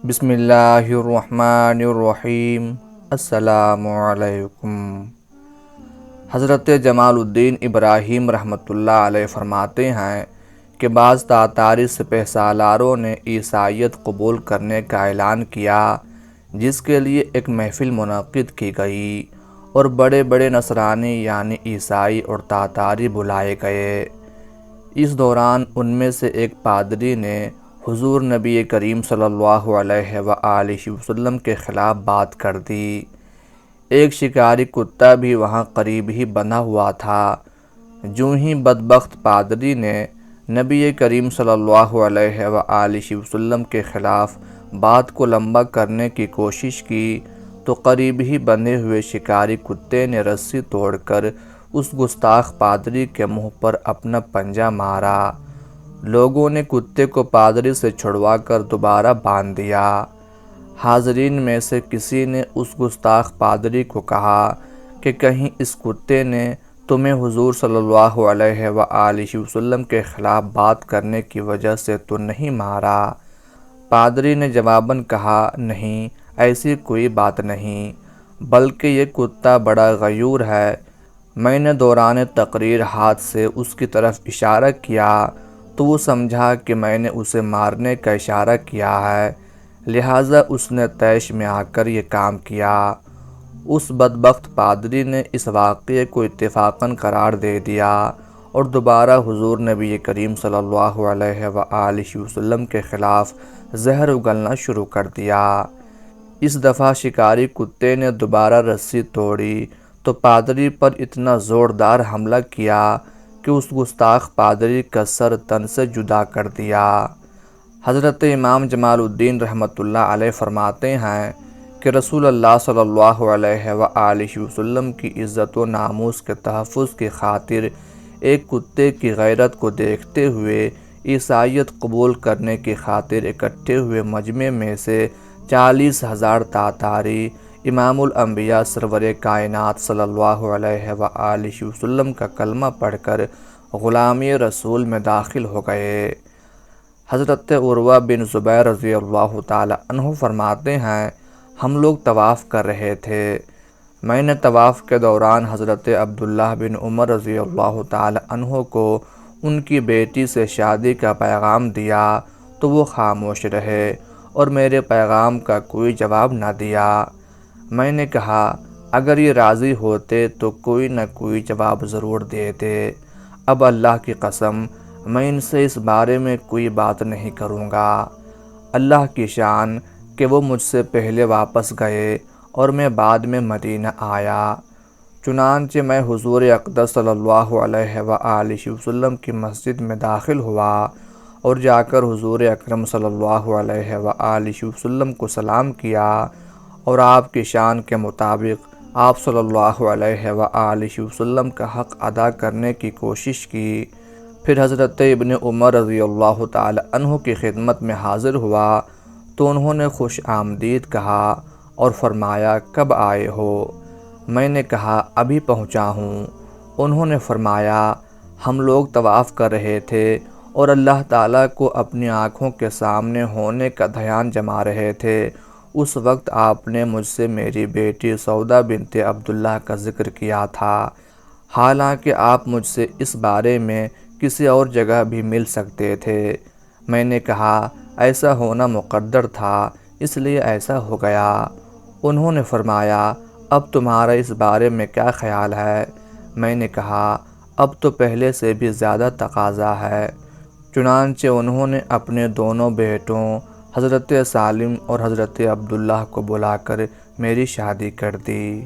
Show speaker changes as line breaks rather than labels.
بسم اللہ الرحمن الرحیم۔ السلام علیکم۔ حضرت جمال الدین ابراہیم رحمۃ اللہ علیہ فرماتے ہیں کہ بعض تاتاری سپہ سالاروں نے عیسائیت قبول کرنے کا اعلان کیا، جس کے لیے ایک محفل منعقد کی گئی اور بڑے بڑے نصرانی یعنی عیسائی اور تاتاری بلائے گئے۔ اس دوران ان میں سے ایک پادری نے حضور نبی کریم صلی اللہ علیہ وآلہ وسلم کے خلاف بات کر دی۔ ایک شکاری کتا بھی وہاں قریب ہی بندھا ہوا تھا۔ جوں ہی بدبخت پادری نے نبی کریم صلی اللہ علیہ وآلہ وسلم کے خلاف بات کو لمبا کرنے کی کوشش کی تو قریب ہی بندھے ہوئے شکاری کتے نے رسی توڑ کر اس گستاخ پادری کے منہ پر اپنا پنجہ مارا۔ لوگوں نے کتے کو پادری سے چھڑوا کر دوبارہ باندھ دیا۔ حاضرین میں سے کسی نے اس گستاخ پادری کو کہا کہ کہیں اس کتے نے تمہیں حضور صلی اللہ علیہ وآلہ وسلم کے خلاف بات کرنے کی وجہ سے تو نہیں مارا؟ پادری نے جواباً کہا، نہیں، ایسی کوئی بات نہیں، بلکہ یہ کتا بڑا غیور ہے۔ میں نے دوران تقریر ہاتھ سے اس کی طرف اشارہ کیا تو وہ سمجھا کہ میں نے اسے مارنے کا اشارہ کیا ہے، لہٰذا اس نے طیش میں آ کر یہ کام کیا۔ اس بدبخت پادری نے اس واقعے کو اتفاقاً قرار دے دیا اور دوبارہ حضور نبی کریم صلی اللہ علیہ وآلہ وسلم کے خلاف زہر اگلنا شروع کر دیا۔ اس دفعہ شکاری کتے نے دوبارہ رسی توڑی تو پادری پر اتنا زوردار حملہ کیا کہ اس گستاخ پادری کا سر تن سے جدا کر دیا۔ حضرت امام جمال الدین رحمۃ اللہ علیہ فرماتے ہیں کہ رسول اللہ صلی اللہ علیہ وآلہ وسلم کی عزت و ناموس کے تحفظ کی خاطر ایک کتے کی غیرت کو دیکھتے ہوئے عیسائیت قبول کرنے کی خاطر اکٹھے ہوئے مجمع میں سے 40,000 تاتاری امام الانبیاء سرور کائنات صلی اللہ علیہ وآلہ وسلم کا کلمہ پڑھ کر غلامی رسول میں داخل ہو گئے۔ حضرت عروہ بن زبیر رضی اللہ تعالی عنہ فرماتے ہیں، ہم لوگ طواف کر رہے تھے۔ میں نے طواف کے دوران حضرت عبداللہ بن عمر رضی اللہ تعالی عنہ کو ان کی بیٹی سے شادی کا پیغام دیا تو وہ خاموش رہے اور میرے پیغام کا کوئی جواب نہ دیا۔ میں نے کہا، اگر یہ راضی ہوتے تو کوئی نہ کوئی جواب ضرور دیتے۔ اب اللہ کی قسم، میں ان سے اس بارے میں کوئی بات نہیں کروں گا۔ اللہ کی شان کہ وہ مجھ سے پہلے واپس گئے اور میں بعد میں مدینہ آیا۔ چنانچہ میں حضور اقدس صلی اللہ علیہ وآلہ وسلم کی مسجد میں داخل ہوا اور جا کر حضور اکرم صلی اللہ علیہ وآلہ وسلم کو سلام کیا اور آپ کی شان کے مطابق آپ صلی اللہ علیہ وآلہ وسلم کا حق ادا کرنے کی کوشش کی۔ پھر حضرت ابن عمر رضی اللہ تعالی عنہ کی خدمت میں حاضر ہوا تو انہوں نے خوش آمدید کہا اور فرمایا، کب آئے ہو؟ میں نے کہا، ابھی پہنچا ہوں۔ انہوں نے فرمایا، ہم لوگ طواف کر رہے تھے اور اللہ تعالیٰ کو اپنی آنکھوں کے سامنے ہونے کا دھیان جما رہے تھے۔ اس وقت آپ نے مجھ سے میری بیٹی سودا بنت عبداللہ کا ذکر کیا تھا، حالانکہ آپ مجھ سے اس بارے میں کسی اور جگہ بھی مل سکتے تھے۔ میں نے کہا، ایسا ہونا مقدر تھا، اس لیے ایسا ہو گیا۔ انہوں نے فرمایا، اب تمہارا اس بارے میں کیا خیال ہے؟ میں نے کہا، اب تو پہلے سے بھی زیادہ تقاضا ہے۔ چنانچہ انہوں نے اپنے دونوں بیٹوں حضرت سالم اور حضرت عبداللہ کو بلا کر میری شادی کر دی۔